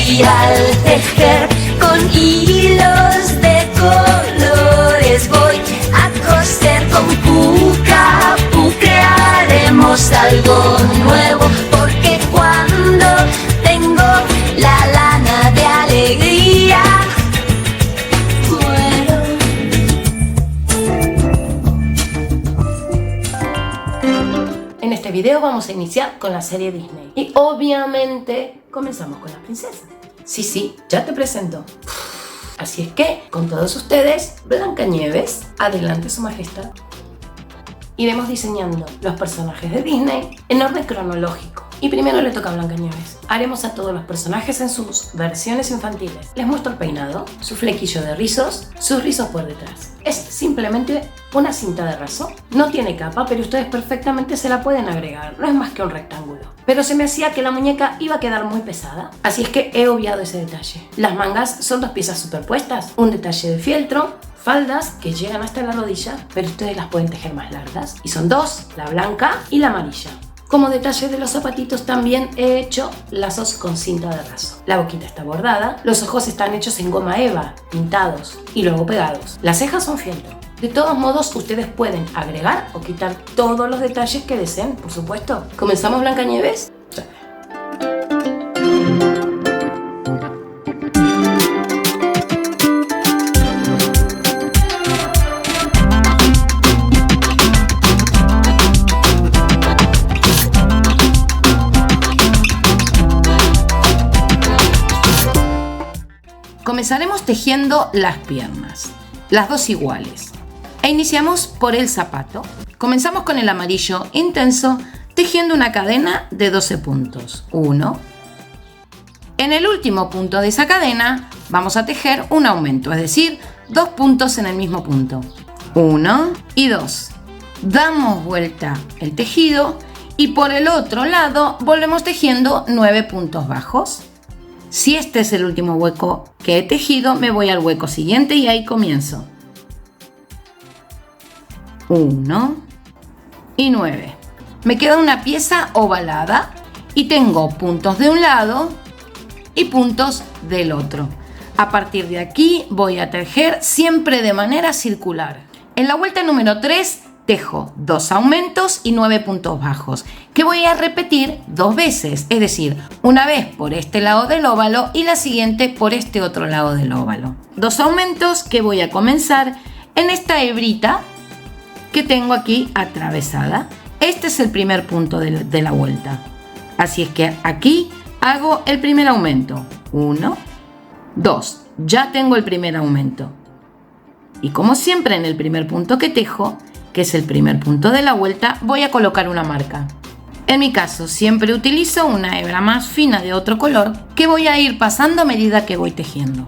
Y al tejer con hilos de colores voy a coser con pucapú. Crearemos algo nuevo, porque cuando tengo la lana de alegría vuelo. En este video vamos a iniciar con la serie Disney y obviamente comenzamos con la princesa. Sí, ya te presento. Así es que, con todos ustedes, Blancanieves, adelante su majestad. Iremos diseñando los personajes de Disney en orden cronológico. Y primero le toca a Blancanieves. Haremos a todos los personajes en sus versiones infantiles. Les muestro el peinado, su flequillo de rizos, sus rizos por detrás. Es simplemente una cinta de raso. No tiene capa, pero ustedes perfectamente se la pueden agregar. No es más que un rectángulo. Pero se me hacía que la muñeca iba a quedar muy pesada, así es que he obviado ese detalle. Las mangas son dos piezas superpuestas, un detalle de fieltro, faldas que llegan hasta la rodilla, pero ustedes las pueden tejer más largas. Y son dos, la blanca y la amarilla. Como detalle de los zapatitos también he hecho lazos con cinta de raso. La boquita está bordada, los ojos están hechos en goma eva, pintados y luego pegados. Las cejas son fieltro. De todos modos, ustedes pueden agregar o quitar todos los detalles que deseen, por supuesto. ¿Comenzamos, Blancanieves? Sí. Comenzaremos tejiendo las piernas, las dos iguales. E iniciamos por el zapato. Comenzamos con el amarillo intenso, tejiendo una cadena de 12 puntos. 1. En el último punto de esa cadena vamos a tejer un aumento, es decir, 2 puntos en el mismo punto. 1 y 2. Damos vuelta el tejido y por el otro lado volvemos tejiendo 9 puntos bajos. Si este es el último hueco que he tejido, me voy al hueco siguiente y ahí comienzo. 1 y 9. Me queda una pieza ovalada y tengo puntos de un lado y puntos del otro. A partir de aquí voy a tejer siempre de manera circular. En la vuelta número 3 tejo 2 aumentos y 9 puntos bajos, que voy a repetir 2 veces, es decir, una vez por este lado del óvalo y la siguiente por este otro lado del óvalo. 2 aumentos que voy a comenzar en esta hebrita que tengo aquí atravesada. Este es el primer punto de la vuelta. Así es que aquí hago el primer aumento. 1, 2. Ya tengo el primer aumento. Y como siempre en el primer punto que tejo, que es el primer punto de la vuelta, voy a colocar una marca. En mi caso siempre utilizo una hebra más fina de otro color que voy a ir pasando a medida que voy tejiendo.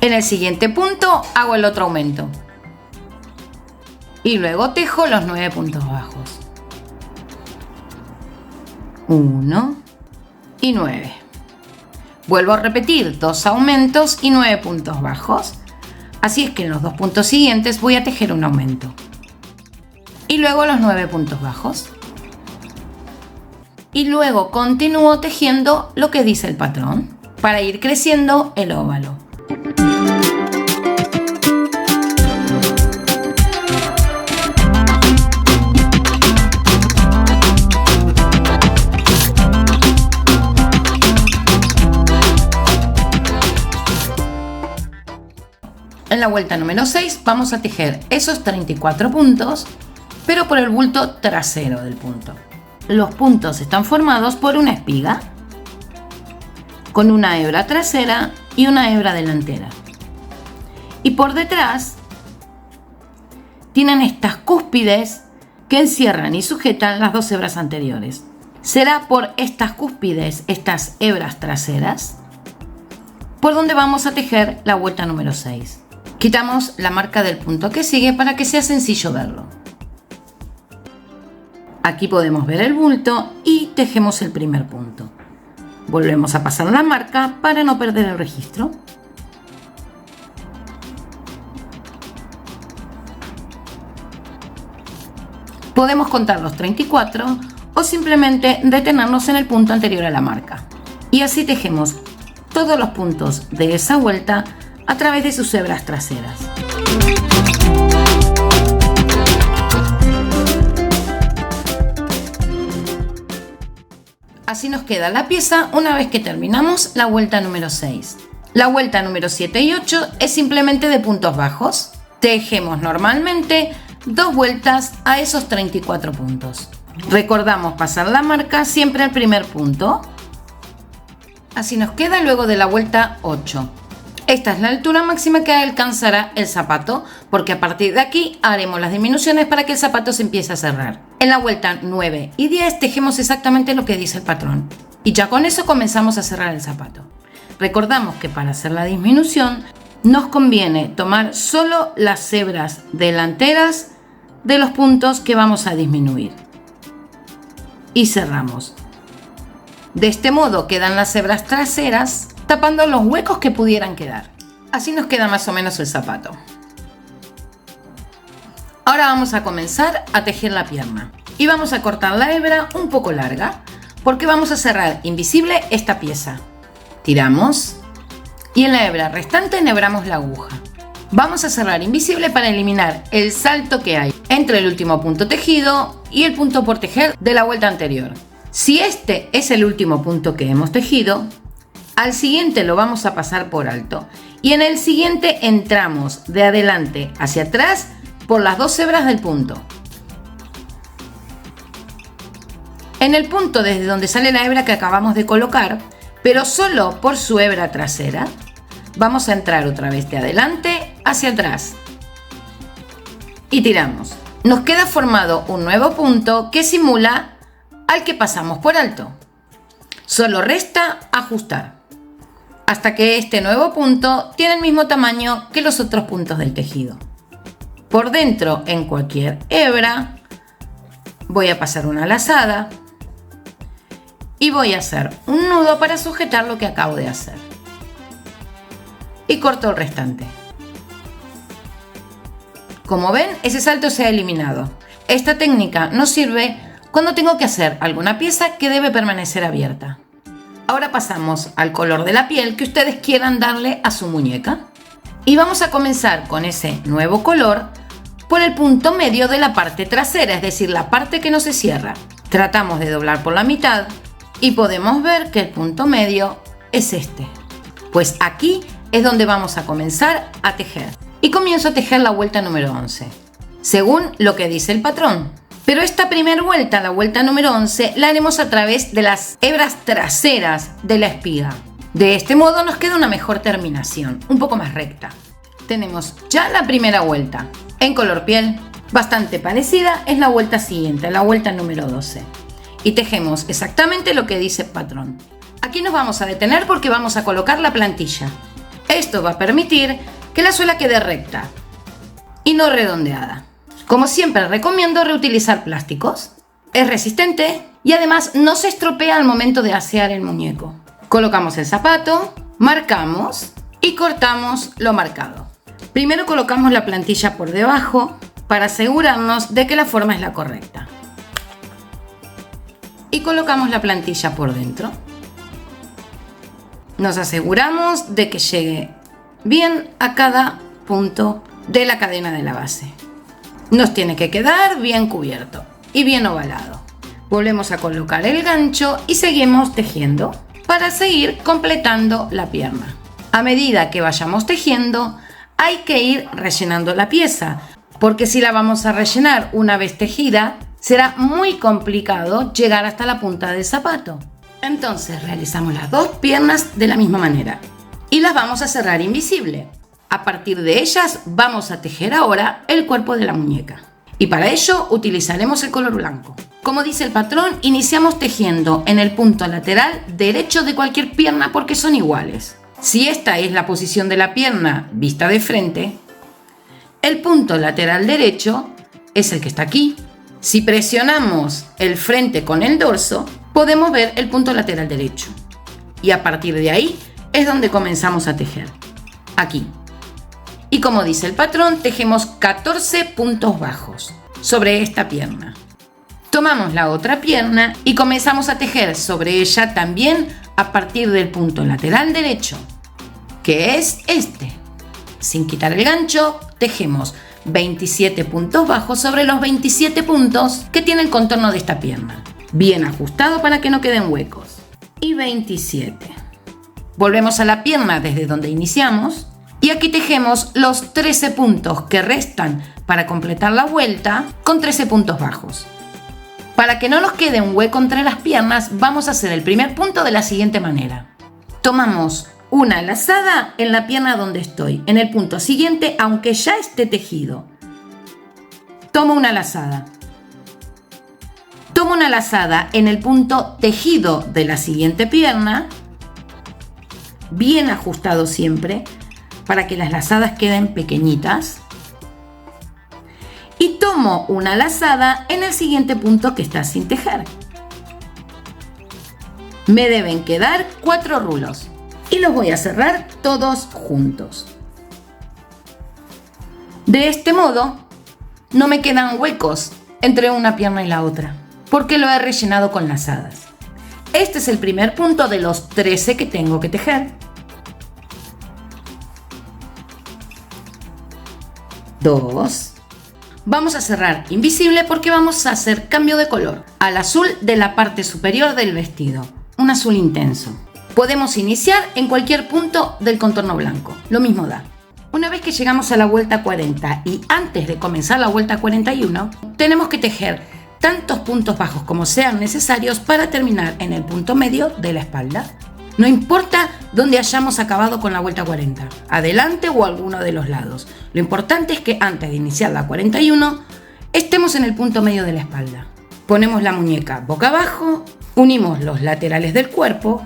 En el siguiente punto hago el otro aumento. Y luego tejo los 9 puntos bajos. 1 y 9. Vuelvo a repetir 2 aumentos y 9 puntos bajos. Así es que en los 2 puntos siguientes voy a tejer un aumento. Y luego los 9 puntos bajos. Y luego continúo tejiendo lo que dice el patrón para ir creciendo el óvalo. En la vuelta número 6 vamos a tejer esos 34 puntos, pero por el bulto trasero del punto. Los puntos están formados por una espiga, con una hebra trasera y una hebra delantera. Y por detrás tienen estas cúspides que encierran y sujetan las 2 hebras anteriores. Será por estas cúspides, estas hebras traseras, por donde vamos a tejer la vuelta número 6. Quitamos la marca del punto que sigue para que sea sencillo verlo. Aquí podemos ver el bulto y tejemos el primer punto. Volvemos a pasar la marca para no perder el registro. Podemos contar los 34 o simplemente detenernos en el punto anterior a la marca. Y así tejemos todos los puntos de esa vuelta a través de sus hebras traseras. Así nos queda la pieza una vez que terminamos la vuelta número 6. La vuelta número 7 y 8 es simplemente de puntos bajos. Tejemos normalmente 2 vueltas a esos 34 puntos. Recordamos pasar la marca siempre al primer punto. Así nos queda luego de la vuelta 8. Esta es la altura máxima que alcanzará el zapato, porque a partir de aquí haremos las disminuciones para que el zapato se empiece a cerrar. En la vuelta 9 y 10 tejemos exactamente lo que dice el patrón. Y ya con eso comenzamos a cerrar el zapato. Recordamos que para hacer la disminución nos conviene tomar solo las hebras delanteras de los puntos que vamos a disminuir. Y cerramos. De este modo quedan las hebras traseras tapando los huecos que pudieran quedar. Así nos queda más o menos el zapato. Ahora vamos a comenzar a tejer la pierna. Y vamos a cortar la hebra un poco larga porque vamos a cerrar invisible esta pieza. Tiramos y en la hebra restante enhebramos la aguja. Vamos a cerrar invisible para eliminar el salto que hay entre el último punto tejido y el punto por tejer de la vuelta anterior. Si este es el último punto que hemos tejido, al siguiente lo vamos a pasar por alto y en el siguiente entramos de adelante hacia atrás por las 2 hebras del punto. En el punto desde donde sale la hebra que acabamos de colocar, pero solo por su hebra trasera, vamos a entrar otra vez de adelante hacia atrás y tiramos. Nos queda formado un nuevo punto que simula al que pasamos por alto. Solo resta ajustar hasta que este nuevo punto tiene el mismo tamaño que los otros puntos del tejido. Por dentro, en cualquier hebra, voy a pasar una lazada y voy a hacer un nudo para sujetar lo que acabo de hacer. Y corto el restante. Como ven, ese salto se ha eliminado. Esta técnica nos sirve cuando tengo que hacer alguna pieza que debe permanecer abierta. Ahora pasamos al color de la piel que ustedes quieran darle a su muñeca. Y vamos a comenzar con ese nuevo color por el punto medio de la parte trasera, es decir, la parte que no se cierra. Tratamos de doblar por la mitad y podemos ver que el punto medio es este. Pues aquí es donde vamos a comenzar a tejer. Y comienzo a tejer la vuelta número 11, según lo que dice el patrón. Pero esta primera vuelta, la vuelta número 11, la haremos a través de las hebras traseras de la espiga. De este modo nos queda una mejor terminación, un poco más recta. Tenemos ya la primera vuelta. En color piel, bastante parecida, es la vuelta siguiente, la vuelta número 12. Y tejemos exactamente lo que dice el patrón. Aquí nos vamos a detener porque vamos a colocar la plantilla. Esto va a permitir que la suela quede recta y no redondeada. Como siempre recomiendo reutilizar plásticos. Es resistente y además no se estropea al momento de asear el muñeco. Colocamos el zapato, marcamos y cortamos lo marcado. Primero colocamos la plantilla por debajo para asegurarnos de que la forma es la correcta. Y colocamos la plantilla por dentro. Nos aseguramos de que llegue bien a cada punto de la cadena de la base. Nos tiene que quedar bien cubierto y bien ovalado. Volvemos a colocar el gancho y seguimos tejiendo para seguir completando la pierna. A medida que vayamos tejiendo, hay que ir rellenando la pieza, porque si la vamos a rellenar una vez tejida, será muy complicado llegar hasta la punta del zapato. Entonces realizamos las 2 piernas de la misma manera y las vamos a cerrar invisible. A partir de ellas vamos a tejer ahora el cuerpo de la muñeca. Y para ello utilizaremos el color blanco. Como dice el patrón, iniciamos tejiendo en el punto lateral derecho de cualquier pierna porque son iguales. Si esta es la posición de la pierna vista de frente, el punto lateral derecho es el que está aquí. Si presionamos el frente con el dorso, podemos ver el punto lateral derecho. Y a partir de ahí es donde comenzamos a tejer. Aquí. Y como dice el patrón, tejemos 14 puntos bajos sobre esta pierna. Tomamos la otra pierna y comenzamos a tejer sobre ella también a partir del punto lateral derecho, que es este. Sin quitar el gancho, tejemos 27 puntos bajos sobre los 27 puntos que tiene el contorno de esta pierna. Bien ajustado para que no queden huecos. Y 27. Volvemos a la pierna desde donde iniciamos y aquí tejemos los 13 puntos que restan para completar la vuelta con 13 puntos bajos. Para que no nos quede un hueco entre las piernas, vamos a hacer el primer punto de la siguiente manera. Tomamos una lazada en la pierna donde estoy, en el punto siguiente, aunque ya esté tejido. Tomo una lazada. Tomo una lazada en el punto tejido de la siguiente pierna, bien ajustado siempre, para que las lazadas queden pequeñitas. Y tomo una lazada en el siguiente punto que está sin tejer. Me deben quedar 4 rulos y los voy a cerrar todos juntos. De este modo no me quedan huecos entre una pierna y la otra, porque lo he rellenado con lazadas. Este es el primer punto de los 13 que tengo que tejer. 2. Vamos a cerrar invisible porque vamos a hacer cambio de color al azul de la parte superior del vestido, un azul intenso. Podemos iniciar en cualquier punto del contorno blanco, lo mismo da. Una vez que llegamos a la vuelta 40 y antes de comenzar la vuelta 41, tenemos que tejer tantos puntos bajos como sean necesarios para terminar en el punto medio de la espalda. No importa dónde hayamos acabado con la vuelta 40, adelante o alguno de los lados. Lo importante es que antes de iniciar la 41 estemos en el punto medio de la espalda. Ponemos la muñeca boca abajo, unimos los laterales del cuerpo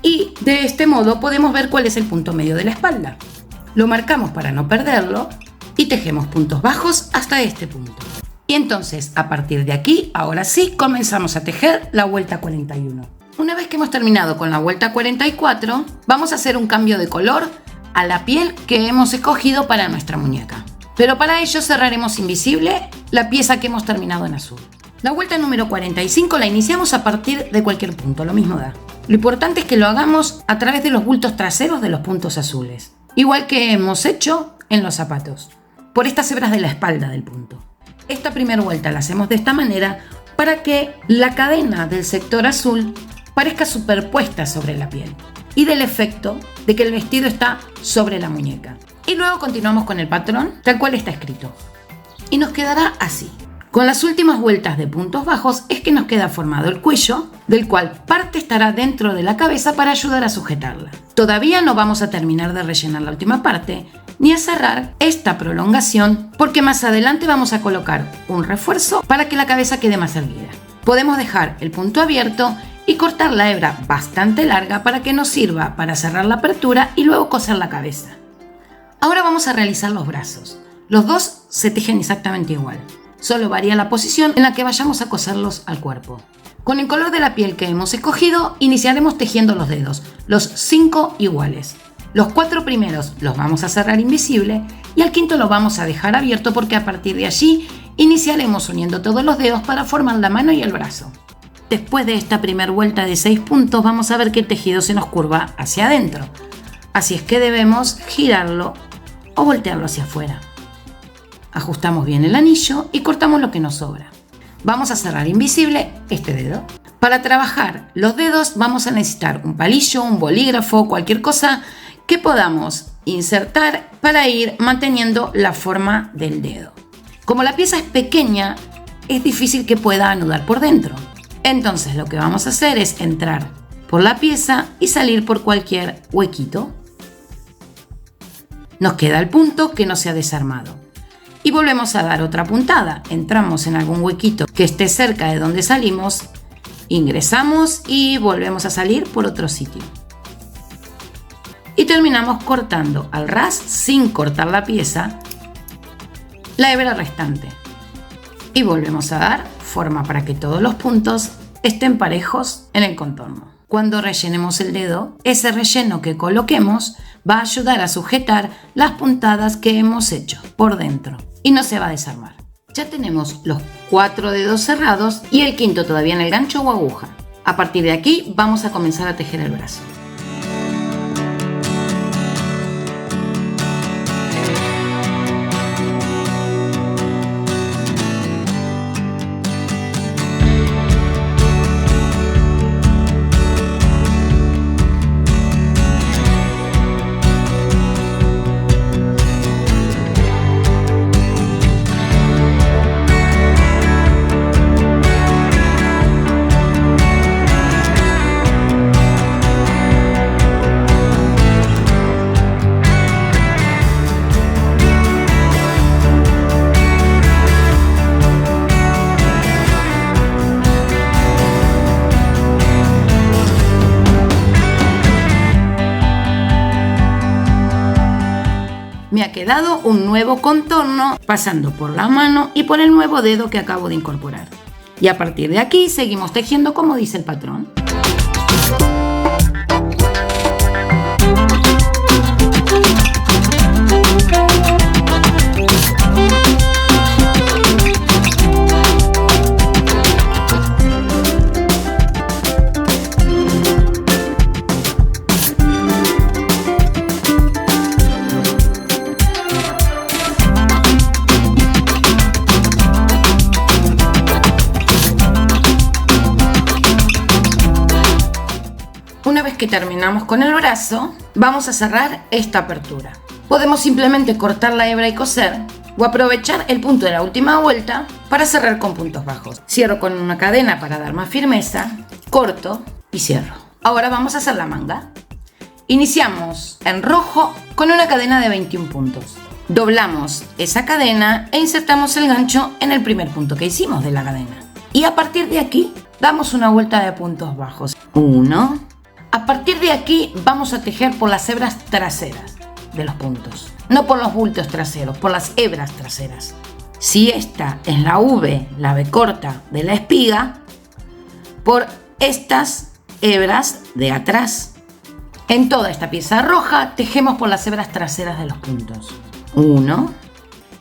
y de este modo podemos ver cuál es el punto medio de la espalda. Lo marcamos para no perderlo y tejemos puntos bajos hasta este punto. Y entonces, a partir de aquí, ahora sí, comenzamos a tejer la vuelta 41. Una vez que hemos terminado con la vuelta 44, vamos a hacer un cambio de color a la piel que hemos escogido para nuestra muñeca. Pero para ello cerraremos invisible la pieza que hemos terminado en azul. La vuelta número 45 la iniciamos a partir de cualquier punto, lo mismo da. Lo importante es que lo hagamos a través de los bultos traseros de los puntos azules, igual que hemos hecho en los zapatos, por estas hebras de la espalda del punto. Esta primera vuelta la hacemos de esta manera para que la cadena del sector azul parezca superpuesta sobre la piel y del efecto de que el vestido está sobre la muñeca. Y luego continuamos con el patrón tal cual está escrito. Y nos quedará así. Con las últimas vueltas de puntos bajos es que nos queda formado el cuello, del cual parte estará dentro de la cabeza para ayudar a sujetarla. Todavía no vamos a terminar de rellenar la última parte, ni a cerrar esta prolongación, porque más adelante vamos a colocar un refuerzo para que la cabeza quede más erguida. Podemos dejar el punto abierto y cortar la hebra bastante larga para que nos sirva para cerrar la apertura y luego coser la cabeza. Ahora vamos a realizar los brazos. Los dos se tejen exactamente igual, solo varía la posición en la que vayamos a coserlos al cuerpo. Con el color de la piel que hemos escogido, iniciaremos tejiendo los dedos, los 5 iguales. Los 4 primeros los vamos a cerrar invisible y al quinto lo vamos a dejar abierto porque a partir de allí iniciaremos uniendo todos los dedos para formar la mano y el brazo. Después de esta primera vuelta de 6 puntos vamos a ver que el tejido se nos curva hacia adentro. Así es que debemos girarlo o voltearlo hacia afuera. Ajustamos bien el anillo y cortamos lo que nos sobra. Vamos a cerrar invisible este dedo. Para trabajar los dedos vamos a necesitar un palillo, un bolígrafo, cualquier cosa que podamos insertar para ir manteniendo la forma del dedo. Como la pieza es pequeña, es difícil que pueda anudar por dentro. Entonces lo que vamos a hacer es entrar por la pieza y salir por cualquier huequito. Nos queda el punto que no se ha desarmado. Y volvemos a dar otra puntada. Entramos en algún huequito que esté cerca de donde salimos, ingresamos y volvemos a salir por otro sitio. Y terminamos cortando al ras, sin cortar la pieza, la hebra restante. Y volvemos a dar forma para que todos los puntos estén parejos en el contorno. Cuando rellenemos el dedo, ese relleno que coloquemos va a ayudar a sujetar las puntadas que hemos hecho por dentro y no se va a desarmar. Ya tenemos los 4 dedos cerrados y el quinto todavía en el gancho o aguja. A partir de aquí vamos a comenzar a tejer el brazo. Me ha quedado un nuevo contorno pasando por la mano y por el nuevo dedo que acabo de incorporar. Y a partir de aquí seguimos tejiendo como dice el patrón. Una vez que terminamos con el brazo, vamos a cerrar esta apertura. Podemos simplemente cortar la hebra y coser o aprovechar el punto de la última vuelta para cerrar con puntos bajos. Cierro con una cadena para dar más firmeza, corto y cierro. Ahora vamos a hacer la manga. Iniciamos en rojo con una cadena de 21 puntos. Doblamos esa cadena e insertamos el gancho en el primer punto que hicimos de la cadena. Y a partir de aquí damos una vuelta de puntos bajos. 1. A partir de aquí vamos a tejer por las hebras traseras de los puntos, no por los bultos traseros, por las hebras traseras. Si esta es la V, la V corta de la espiga, por estas hebras de atrás. En toda esta pieza roja tejemos por las hebras traseras de los puntos. 1.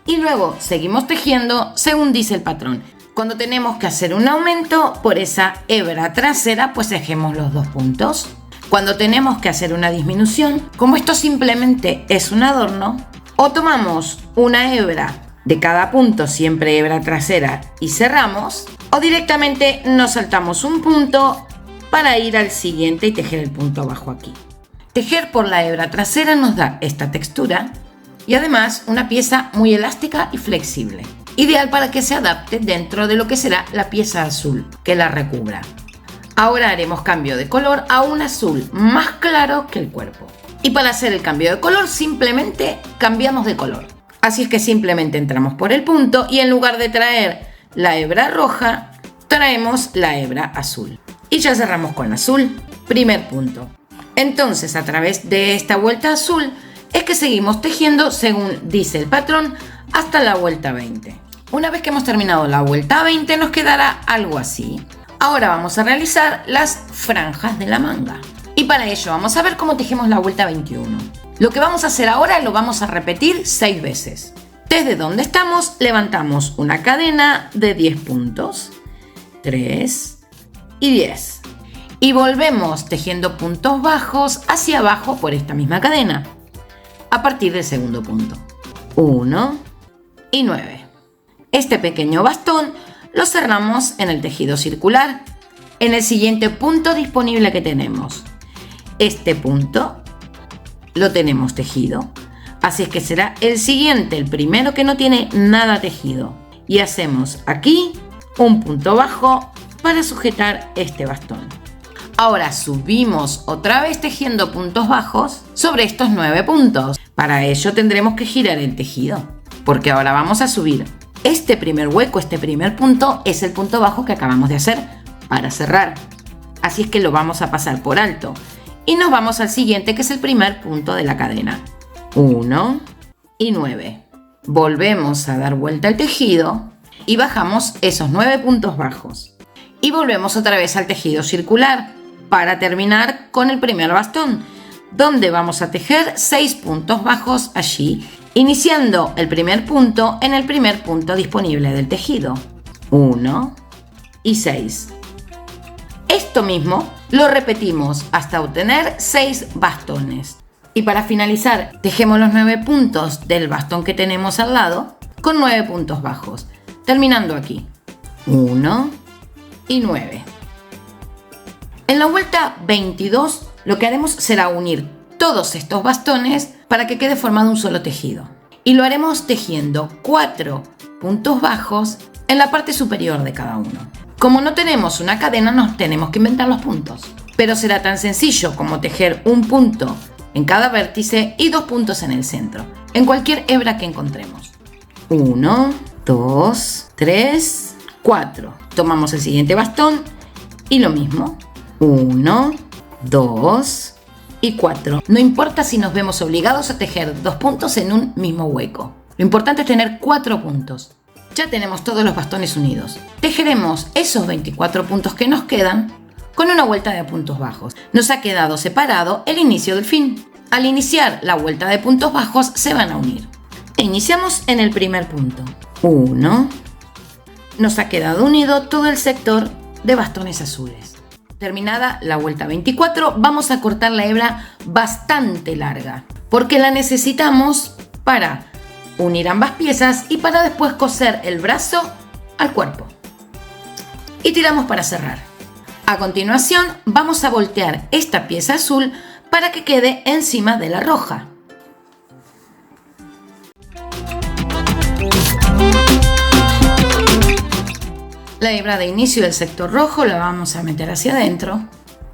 Y luego seguimos tejiendo según dice el patrón. Cuando tenemos que hacer un aumento por esa hebra trasera, pues tejemos los 2 puntos. Cuando tenemos que hacer una disminución, como esto simplemente es un adorno, o tomamos una hebra de cada punto, siempre hebra trasera, y cerramos, o directamente nos saltamos un punto para ir al siguiente y tejer el punto abajo aquí. Tejer por la hebra trasera nos da esta textura y además una pieza muy elástica y flexible, ideal para que se adapte dentro de lo que será la pieza azul que la recubra. Ahora haremos cambio de color a un azul más claro que el cuerpo. Y para hacer el cambio de color simplemente cambiamos de color. Así es que simplemente entramos por el punto y en lugar de traer la hebra roja, traemos la hebra azul. Y ya cerramos con azul, primer punto. Entonces a través de esta vuelta azul es que seguimos tejiendo según dice el patrón hasta la vuelta 20. Una vez que hemos terminado la vuelta 20 nos quedará algo así. Ahora vamos a realizar las franjas de la manga. Y para ello vamos a ver cómo tejemos la vuelta 21. Lo que vamos a hacer ahora lo vamos a repetir 6 veces. Desde donde estamos levantamos una cadena de 10 puntos. 3 y 10. Y volvemos tejiendo puntos bajos hacia abajo por esta misma cadena. A partir del segundo punto. 1 y 9. Este pequeño bastón lo cerramos en el tejido circular, en el siguiente punto disponible que tenemos. Este punto lo tenemos tejido, así es que será el siguiente, el primero que no tiene nada tejido. Y hacemos aquí un punto bajo para sujetar este bastón. Ahora subimos otra vez tejiendo puntos bajos sobre estos 9 puntos. Para ello tendremos que girar el tejido, porque ahora vamos a subir. Este primer hueco, este primer punto, es el punto bajo que acabamos de hacer para cerrar. Así es que lo vamos a pasar por alto. Y nos vamos al siguiente, que es el primer punto de la cadena. 1 y 9. Volvemos a dar vuelta al tejido y bajamos esos 9 puntos bajos. Y volvemos otra vez al tejido circular para terminar con el primer bastón, donde vamos a tejer 6 puntos bajos allí, iniciando el primer punto en el primer punto disponible del tejido. 1 y 6. Esto Esto mismo lo repetimos hasta obtener 6 bastones. Y para finalizar, tejemos los 9 puntos del bastón que tenemos al lado con 9 puntos bajos, terminando aquí. 1 y 9. En la vuelta 22 lo que haremos será unir todos estos bastones para que quede formado un solo tejido. Y lo haremos tejiendo 4 puntos bajos en la parte superior de cada uno. Como no tenemos una cadena, nos tenemos que inventar los puntos. Pero será tan sencillo como tejer un punto en cada vértice y 2 puntos en el centro, en cualquier hebra que encontremos. 1, 2, 3, 4. Tomamos el siguiente bastón y lo mismo. 1, 2 y 4. No importa si nos vemos obligados a tejer 2 puntos en un mismo hueco. Lo importante es tener 4 puntos. Ya tenemos todos los bastones unidos. Tejeremos esos 24 puntos que nos quedan con una vuelta de puntos bajos. Nos ha quedado separado el inicio del fin. Al iniciar la vuelta de puntos bajos se van a unir. Iniciamos en el primer punto. 1. Nos ha quedado unido todo el sector de bastones azules. Terminada la vuelta 24, vamos a cortar la hebra bastante larga, porque la necesitamos para unir ambas piezas y para después coser el brazo al cuerpo. Y tiramos para cerrar. A continuación, vamos a voltear esta pieza azul para que quede encima de la roja. La hebra de inicio del sector rojo la vamos a meter hacia adentro,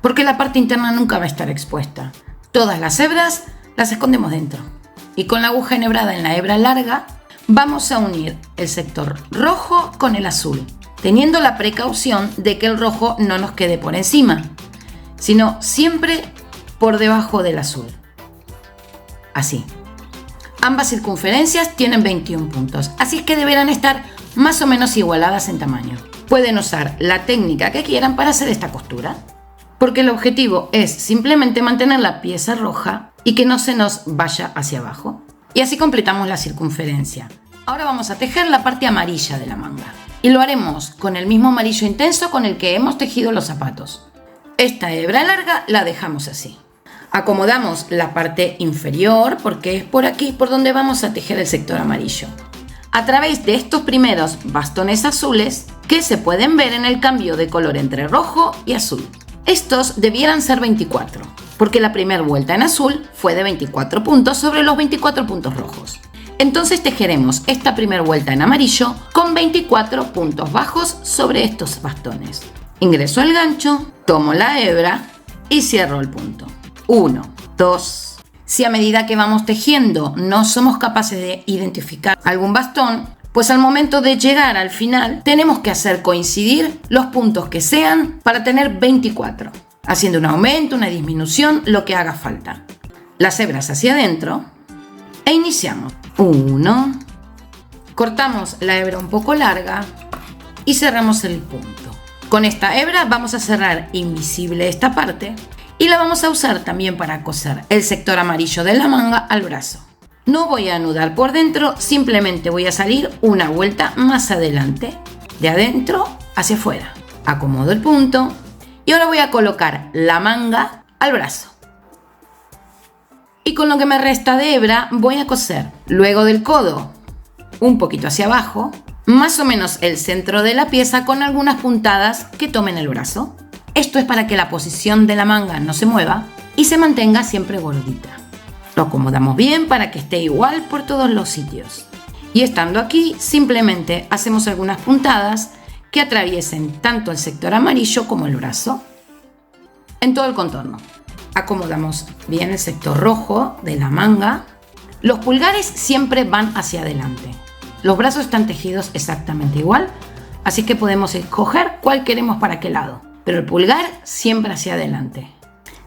porque la parte interna nunca va a estar expuesta. Todas las hebras las escondemos dentro. Y con la aguja enhebrada en la hebra larga, vamos a unir el sector rojo con el azul, teniendo la precaución de que el rojo no nos quede por encima, sino siempre por debajo del azul. Así. Ambas circunferencias tienen 21 puntos, así es que deberán estar más o menos igualadas en tamaño. Pueden usar la técnica que quieran para hacer esta costura, porque el objetivo es simplemente mantener la pieza roja y que no se nos vaya hacia abajo. Y así completamos la circunferencia. Ahora vamos a tejer la parte amarilla de la manga. Y lo haremos con el mismo amarillo intenso con el que hemos tejido los zapatos. Esta hebra larga la dejamos así. Acomodamos la parte inferior porque es por aquí por donde vamos a tejer el sector amarillo. A través de estos primeros bastones azules que se pueden ver en el cambio de color entre rojo y azul. Estos debieran ser 24, porque la primera vuelta en azul fue de 24 puntos sobre los 24 puntos rojos. Entonces tejeremos esta primera vuelta en amarillo con 24 puntos bajos sobre estos bastones. Ingreso el gancho, tomo la hebra y cierro el punto. 1, 2. Si a medida que vamos tejiendo no somos capaces de identificar algún bastón, pues al momento de llegar al final tenemos que hacer coincidir los puntos que sean para tener 24, haciendo un aumento, una disminución, lo que haga falta. Las hebras hacia adentro e iniciamos. 1, cortamos la hebra un poco larga y cerramos el punto. Con esta hebra vamos a cerrar invisible esta parte y la vamos a usar también para coser el sector amarillo de la manga al brazo. No voy a anudar por dentro, simplemente voy a salir una vuelta más adelante, de adentro hacia afuera. Acomodo el punto y ahora voy a colocar la manga al brazo. Y con lo que me resta de hebra voy a coser luego del codo un poquito hacia abajo, más o menos el centro de la pieza con algunas puntadas que tomen el brazo. Esto es para que la posición de la manga no se mueva y se mantenga siempre gordita. Lo acomodamos bien para que esté igual por todos los sitios. Y estando aquí, simplemente hacemos algunas puntadas que atraviesen tanto el sector amarillo como el brazo en todo el contorno. Acomodamos bien el sector rojo de la manga. Los pulgares siempre van hacia adelante. Los brazos están tejidos exactamente igual, así que podemos escoger cuál queremos para qué lado. Pero el pulgar siempre hacia adelante.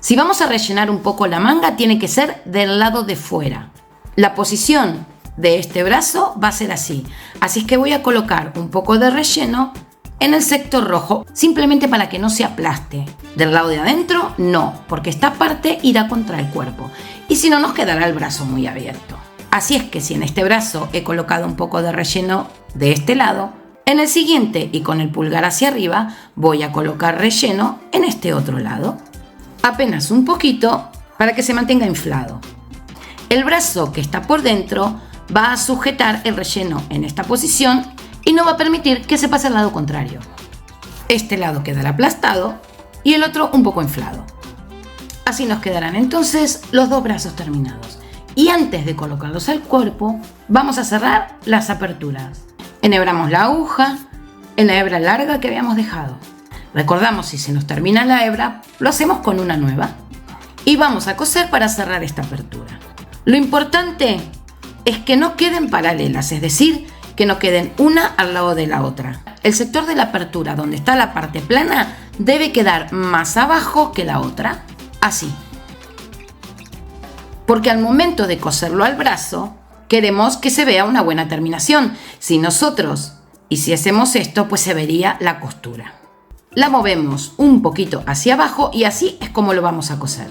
Si vamos a rellenar un poco la manga, tiene que ser del lado de fuera. La posición de este brazo va a ser así. Así es que voy a colocar un poco de relleno en el sector rojo, simplemente para que no se aplaste. Del lado de adentro, no, porque esta parte irá contra el cuerpo. Y si no, nos quedará el brazo muy abierto. Así es que si en este brazo he colocado un poco de relleno de este lado, En el siguiente y con el pulgar hacia arriba voy a colocar relleno en este otro lado. Apenas un poquito para que se mantenga inflado. El brazo que está por dentro va a sujetar el relleno en esta posición y no va a permitir que se pase al lado contrario. Este lado quedará aplastado y el otro un poco inflado. Así nos quedarán entonces los dos brazos terminados. Y antes de colocarlos al cuerpo, vamos a cerrar las aperturas. Enhebramos la aguja en la hebra larga que habíamos dejado. Recordamos, si se nos termina la hebra, lo hacemos con una nueva. Y vamos a coser para cerrar esta apertura. Lo importante es que no queden paralelas, es decir, que no queden una al lado de la otra. El sector de la apertura, donde está la parte plana, debe quedar más abajo que la otra, así. Porque al momento de coserlo al brazo, queremos que se vea una buena terminación. Si hacemos esto, pues se vería la costura. La movemos un poquito hacia abajo y así es como lo vamos a coser.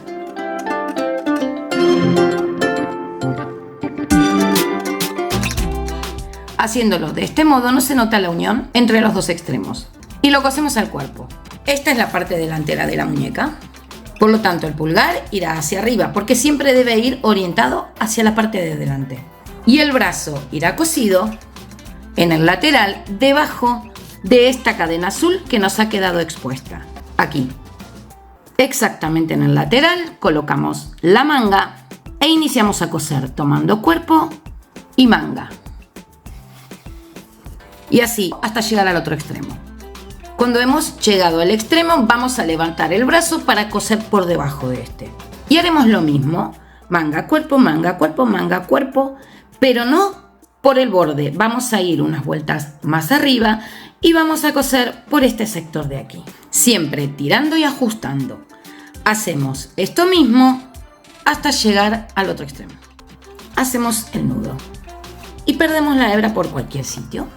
Haciéndolo de este modo no se nota la unión entre los dos extremos. Y lo cosemos al cuerpo. Esta es la parte delantera de la muñeca. Por lo tanto, el pulgar irá hacia arriba porque siempre debe ir orientado hacia la parte de delante. Y el brazo irá cosido en el lateral debajo de esta cadena azul que nos ha quedado expuesta. Aquí. Exactamente en el lateral colocamos la manga e iniciamos a coser tomando cuerpo y manga. Y así hasta llegar al otro extremo. Cuando hemos llegado al extremo vamos a levantar el brazo para coser por debajo de este. Y haremos lo mismo, manga, cuerpo, manga, cuerpo, manga, cuerpo, pero no por el borde. Vamos a ir unas vueltas más arriba y vamos a coser por este sector de aquí. Siempre tirando y ajustando. Hacemos esto mismo hasta llegar al otro extremo. Hacemos el nudo y perdemos la hebra por cualquier sitio.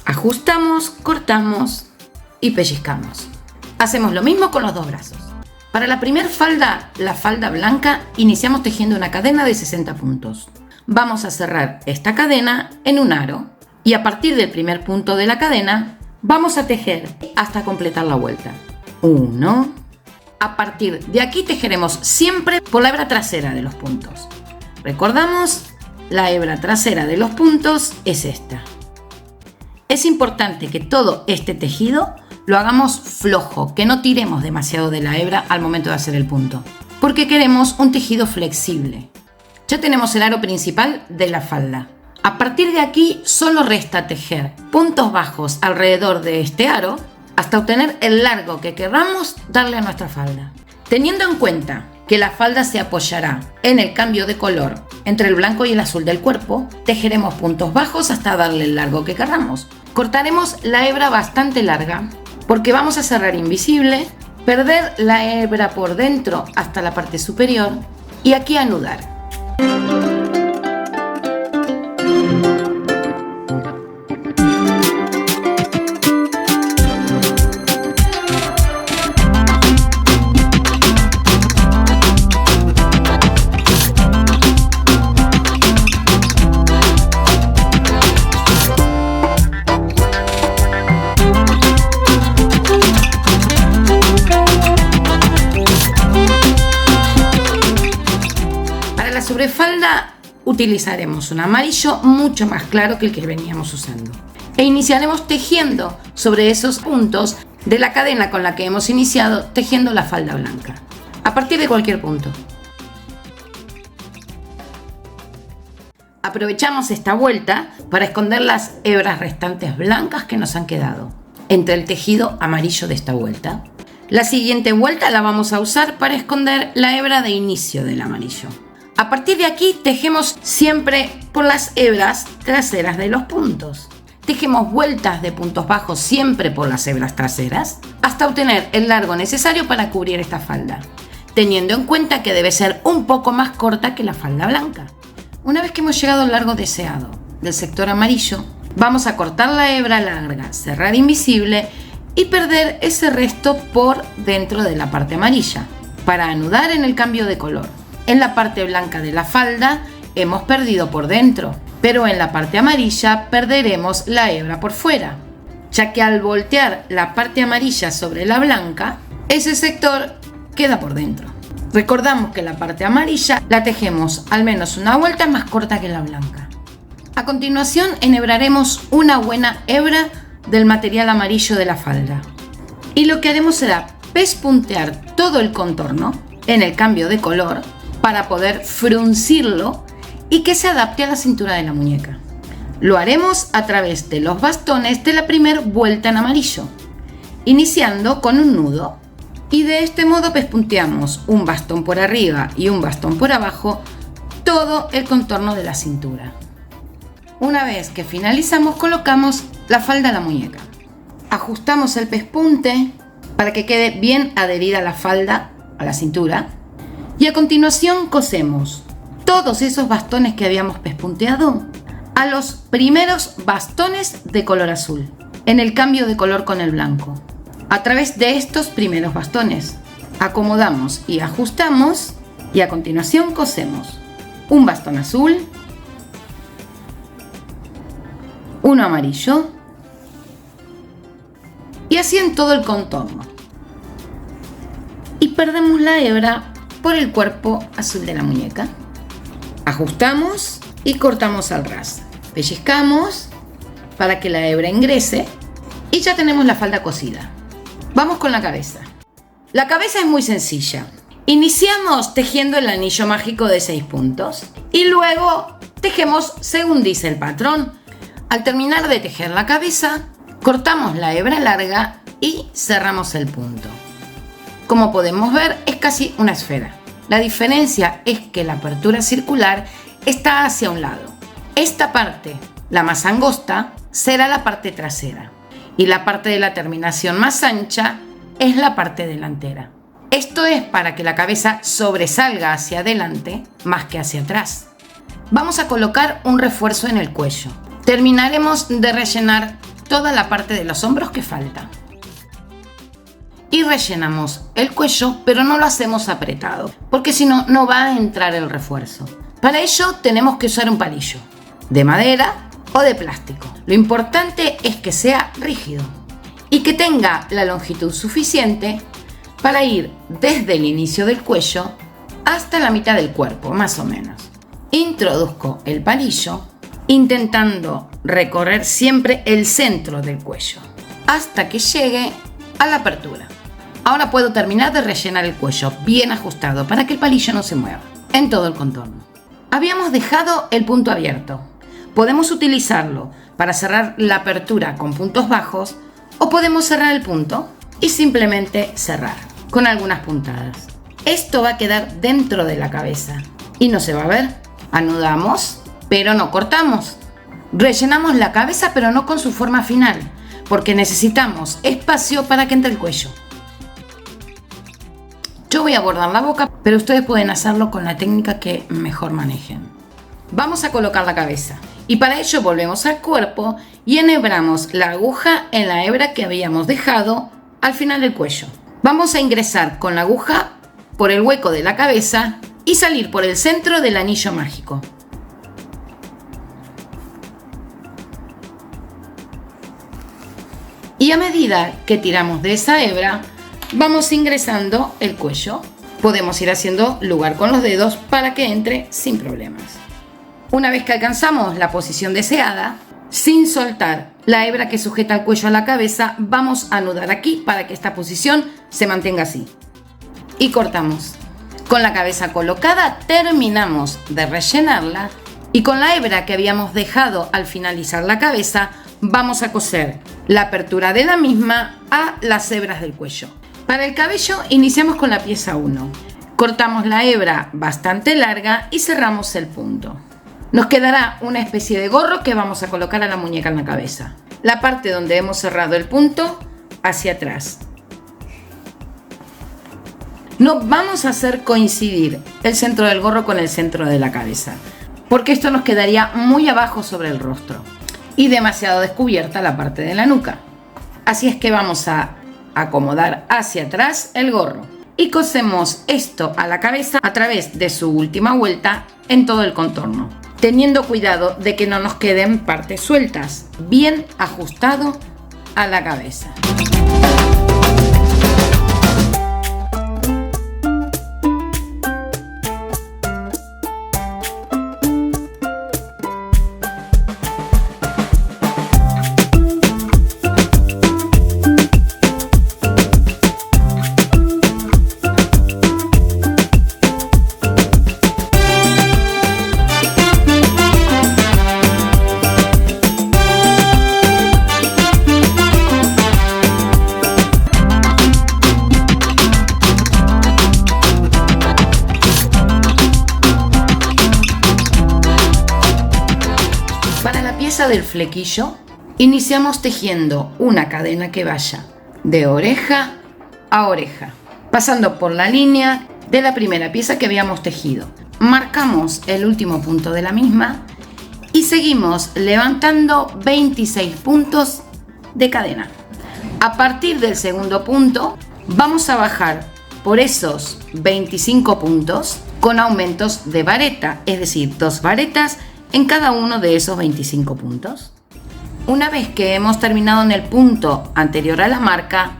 Ajustamos, cortamos y pellizcamos. Hacemos lo mismo con los dos brazos. Para la primera falda, la falda blanca, iniciamos tejiendo una cadena de 60 puntos. Vamos a cerrar esta cadena en un aro y a partir del primer punto de la cadena vamos a tejer hasta completar la vuelta. 1. A partir de aquí tejeremos siempre por la hebra trasera de los puntos. Recordamos, la hebra trasera de los puntos es esta. Es importante que todo este tejido lo hagamos flojo, que no tiremos demasiado de la hebra al momento de hacer el punto, porque queremos un tejido flexible. Ya tenemos el aro principal de la falda. A partir de aquí solo resta tejer puntos bajos alrededor de este aro hasta obtener el largo que queramos darle a nuestra falda. Teniendo en cuenta que la falda se apoyará en el cambio de color entre el blanco y el azul del cuerpo, tejeremos puntos bajos hasta darle el largo que queramos. Cortaremos la hebra bastante larga porque vamos a cerrar invisible, perder la hebra por dentro hasta la parte superior y aquí anudar. Sobrefalda utilizaremos un amarillo mucho más claro que el que veníamos usando e iniciaremos tejiendo sobre esos puntos de la cadena con la que hemos iniciado tejiendo la falda blanca a partir de cualquier punto. Aprovechamos esta vuelta para esconder las hebras restantes blancas que nos han quedado entre el tejido amarillo de esta vuelta. La siguiente vuelta la vamos a usar para esconder la hebra de inicio del amarillo. A partir de aquí tejemos siempre por las hebras traseras de los puntos. Tejemos vueltas de puntos bajos siempre por las hebras traseras hasta obtener el largo necesario para cubrir esta falda, teniendo en cuenta que debe ser un poco más corta que la falda blanca. Una vez que hemos llegado al largo deseado del sector amarillo, vamos a cortar la hebra larga, cerrar invisible y perder ese resto por dentro de la parte amarilla para anudar en el cambio de color. En la parte blanca de la falda hemos perdido por dentro pero en la parte amarilla perderemos la hebra por fuera, ya que al voltear la parte amarilla sobre la blanca, ese sector queda por dentro. Recordamos que la parte amarilla la tejemos al menos una vuelta más corta que la blanca. A continuación enhebraremos una buena hebra del material amarillo de la falda. Y lo que haremos será pespuntear todo el contorno en el cambio de color para poder fruncirlo y que se adapte a la cintura de la muñeca. Lo haremos a través de los bastones de la primera vuelta en amarillo, iniciando con un nudo. Y de este modo pespunteamos un bastón por arriba y un bastón por abajo todo el contorno de la cintura. Una vez que finalizamos, colocamos la falda a la muñeca. Ajustamos el pespunte para que quede bien adherida la falda a la cintura. Y a continuación cosemos todos esos bastones que habíamos pespunteado a los primeros bastones de color azul, en el cambio de color con el blanco. A través de estos primeros bastones acomodamos y ajustamos y a continuación cosemos un bastón azul, uno amarillo y así en todo el contorno. Y perdemos la hebra por el cuerpo azul de la muñeca. Ajustamos y cortamos al ras. Pellizcamos para que la hebra ingrese y ya tenemos la falda cosida. Vamos con la cabeza. La cabeza es muy sencilla. Iniciamos tejiendo el anillo mágico de 6 puntos y luego tejemos según dice el patrón. Al terminar de tejer la cabeza, cortamos la hebra larga y cerramos el punto. Como podemos ver, es casi una esfera. La diferencia es que la apertura circular está hacia un lado. Esta parte, la más angosta, será la parte trasera. Y la parte de la terminación más ancha es la parte delantera. Esto es para que la cabeza sobresalga hacia adelante más que hacia atrás. Vamos a colocar un refuerzo en el cuello. Terminaremos de rellenar toda la parte de los hombros que falta. Y rellenamos el cuello, pero no lo hacemos apretado, porque si no, no va a entrar el refuerzo. Para ello tenemos que usar un palillo, de madera o de plástico. Lo importante es que sea rígido y que tenga la longitud suficiente para ir desde el inicio del cuello hasta la mitad del cuerpo, más o menos. Introduzco el palillo intentando recorrer siempre el centro del cuello hasta que llegue a la apertura. Ahora puedo terminar de rellenar el cuello bien ajustado para que el palillo no se mueva en todo el contorno. Habíamos dejado el punto abierto. Podemos utilizarlo para cerrar la apertura con puntos bajos o podemos cerrar el punto y simplemente cerrar con algunas puntadas. Esto va a quedar dentro de la cabeza y no se va a ver. Anudamos, pero no cortamos. Rellenamos la cabeza, pero no con su forma final, porque necesitamos espacio para que entre el cuello. Yo voy a bordar la boca, pero ustedes pueden hacerlo con la técnica que mejor manejen. Vamos a colocar la cabeza y para ello volvemos al cuerpo y enhebramos la aguja en la hebra que habíamos dejado al final del cuello. Vamos a ingresar con la aguja por el hueco de la cabeza y salir por el centro del anillo mágico. Y a medida que tiramos de esa hebra, vamos ingresando el cuello. Podemos ir haciendo lugar con los dedos para que entre sin problemas. Una vez que alcanzamos la posición deseada, sin soltar la hebra que sujeta el cuello a la cabeza, vamos a anudar aquí para que esta posición se mantenga así. Y cortamos. Con la cabeza colocada terminamos de rellenarla y con la hebra que habíamos dejado al finalizar la cabeza vamos a coser la apertura de la misma a las hebras del cuello. Para el cabello iniciamos con la pieza 1. Cortamos la hebra bastante larga y cerramos el punto. Nos quedará una especie de gorro que vamos a colocar a la muñeca en la cabeza. La parte donde hemos cerrado el punto hacia atrás. No vamos a hacer coincidir el centro del gorro con el centro de la cabeza, porque esto nos quedaría muy abajo sobre el rostro y demasiado descubierta la parte de la nuca. Así es que vamos a acomodar hacia atrás el gorro y cosemos esto a la cabeza a través de su última vuelta en todo el contorno. teniendo cuidado de que no nos queden partes sueltas, bien ajustado a la cabeza. Del flequillo, iniciamos tejiendo una cadena que vaya de oreja a oreja, pasando por la línea de la primera pieza que habíamos tejido. Marcamos el último punto de la misma y seguimos levantando 26 puntos de cadena. A partir del segundo punto vamos a bajar por esos 25 puntos con aumentos de vareta, es decir, 2 varetas en cada uno de esos 25 puntos. Una vez que hemos terminado en el punto anterior a la marca,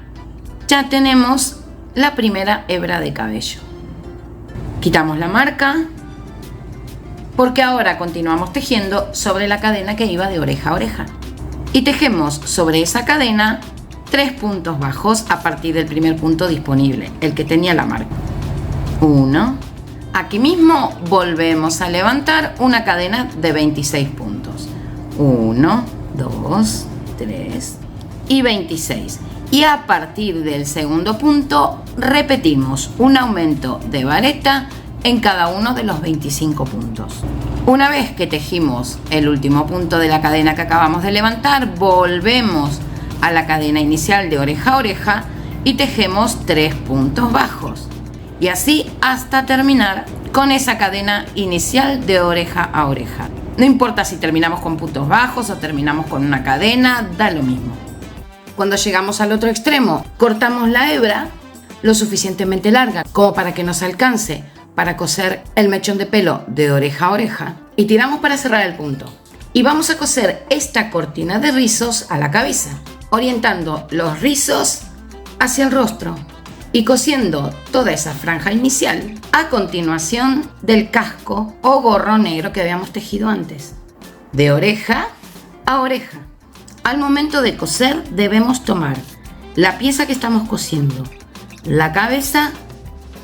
ya tenemos la primera hebra de cabello. Quitamos la marca porque ahora continuamos tejiendo sobre la cadena que iba de oreja a oreja. Y tejemos sobre esa cadena 3 puntos bajos a partir del primer punto disponible, el que tenía la marca. 1. Aquí mismo volvemos a levantar una cadena de 26 puntos. 1, 2, 3 y 26. Y a partir del segundo punto repetimos un aumento de vareta en cada uno de los 25 puntos. Una vez que tejimos el último punto de la cadena que acabamos de levantar, volvemos a la cadena inicial de oreja a oreja y tejemos 3 puntos bajos. Y así hasta terminar con esa cadena inicial de oreja a oreja. No importa si terminamos con puntos bajos o terminamos con una cadena, da lo mismo. Cuando llegamos al otro extremo, cortamos la hebra lo suficientemente larga como para que nos alcance para coser el mechón de pelo de oreja a oreja y tiramos para cerrar el punto. Y vamos a coser esta cortina de rizos a la cabeza, orientando los rizos hacia el rostro y cosiendo toda esa franja inicial a continuación del casco o gorro negro que habíamos tejido antes, de oreja a oreja. Al momento de coser debemos tomar la pieza que estamos cosiendo, la cabeza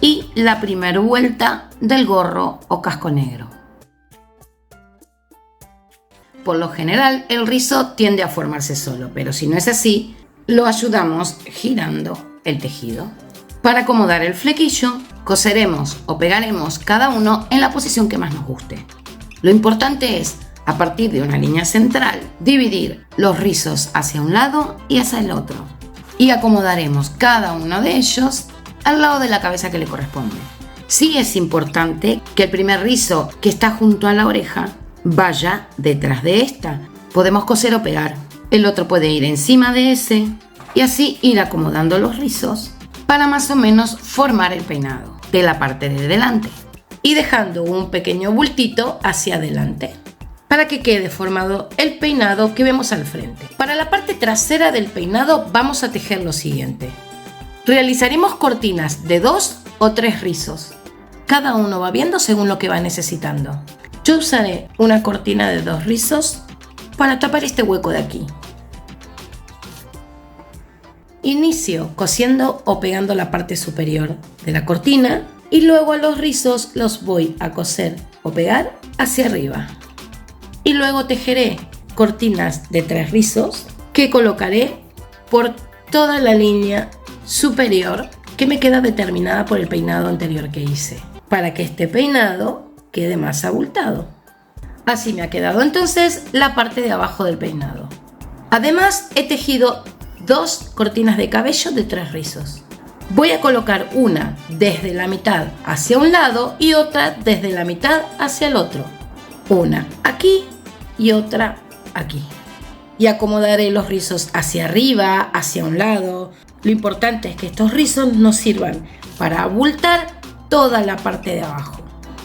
y la primera vuelta del gorro o casco negro. Por lo general el rizo tiende a formarse solo, pero si no es así, lo ayudamos girando el tejido. Para acomodar el flequillo, coseremos o pegaremos cada uno en la posición que más nos guste. Lo importante es, a partir de una línea central, dividir los rizos hacia un lado y hacia el otro. Y acomodaremos cada uno de ellos al lado de la cabeza que le corresponde. Sí es importante que el primer rizo que está junto a la oreja vaya detrás de esta. Podemos coser o pegar. El otro puede ir encima de ese y así ir acomodando los rizos para más o menos formar el peinado de la parte de delante y dejando un pequeño bultito hacia adelante para que quede formado el peinado que vemos al frente. Para la parte trasera del peinado vamos a tejer lo siguiente. Realizaremos cortinas de 2 o 3 rizos. Cada uno va viendo según lo que va necesitando. Yo usaré una cortina de 2 rizos para tapar este hueco de aquí. Inicio cosiendo o pegando la parte superior de la cortina y luego a los rizos los voy a coser o pegar hacia arriba. Y luego tejeré cortinas de 3 rizos que colocaré por toda la línea superior que me queda determinada por el peinado anterior que hice, para que este peinado quede más abultado. Así me ha quedado entonces la parte de abajo del peinado. Además he tejido 2 cortinas de cabello de 3 rizos. Voy a colocar una desde la mitad hacia un lado y otra desde la mitad hacia el otro. Una aquí y otra aquí. Y acomodaré los rizos hacia arriba, hacia un lado. Lo importante es que estos rizos nos sirvan para abultar toda la parte de abajo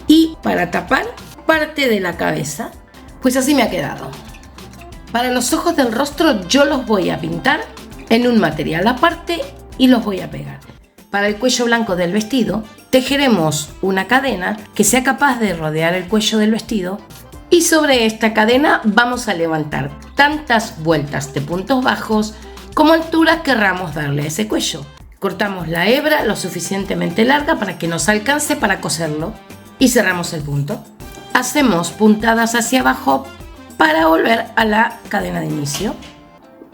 y para tapar parte de la cabeza. Pues así me ha quedado. Para los ojos del rostro yo los voy a pintar en un material aparte y los voy a pegar. Para el cuello blanco del vestido, tejeremos una cadena que sea capaz de rodear el cuello del vestido y sobre esta cadena vamos a levantar tantas vueltas de puntos bajos como altura querramos darle a ese cuello. Cortamos la hebra lo suficientemente larga para que nos alcance para coserlo y cerramos el punto. Hacemos puntadas hacia abajo para volver a la cadena de inicio.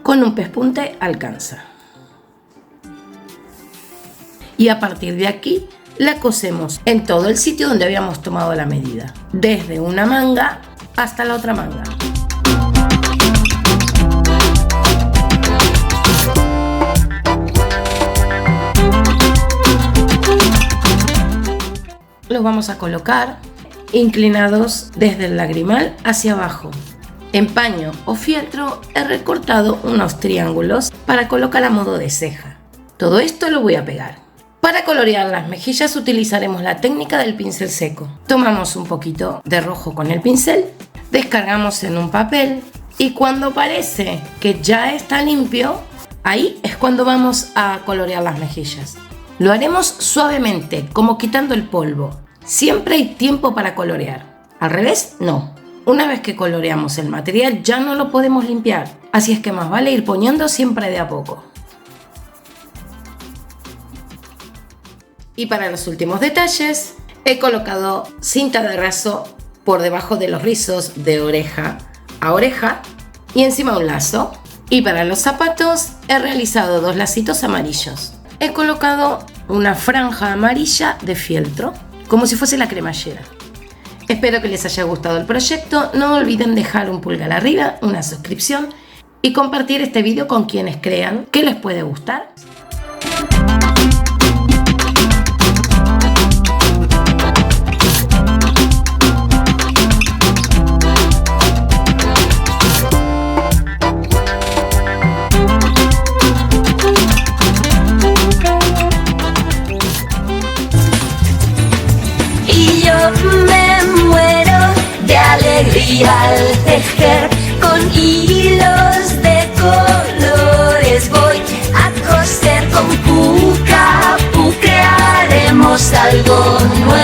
Con un pespunte alcanza. Y a partir de aquí la cosemos en todo el sitio donde habíamos tomado la medida, desde una manga hasta la otra manga. Los vamos a colocar inclinados desde el lagrimal hacia abajo. En paño o fieltro he recortado unos triángulos para colocar a modo de ceja. Todo esto lo voy a pegar. Para colorear las mejillas utilizaremos la técnica del pincel seco. Tomamos un poquito de rojo con el pincel, descargamos en un papel y cuando parece que ya está limpio, ahí es cuando vamos a colorear las mejillas. Lo haremos suavemente, como quitando el polvo. Siempre hay tiempo para colorear. Al revés, no. Una vez que coloreamos el material ya no lo podemos limpiar, así es que más vale ir poniendo siempre de a poco. Y para los últimos detalles, he colocado cinta de raso por debajo de los rizos de oreja a oreja y encima un lazo. Y para los zapatos he realizado 2 lacitos amarillos. He colocado una franja amarilla de fieltro, como si fuese la cremallera. Espero que les haya gustado el proyecto. No olviden dejar un pulgar arriba, una suscripción y compartir este vídeo con quienes crean que les puede gustar. Me muero de alegría al tejer con hilos de colores. Voy a coser con Puca, crearemos algo nuevo.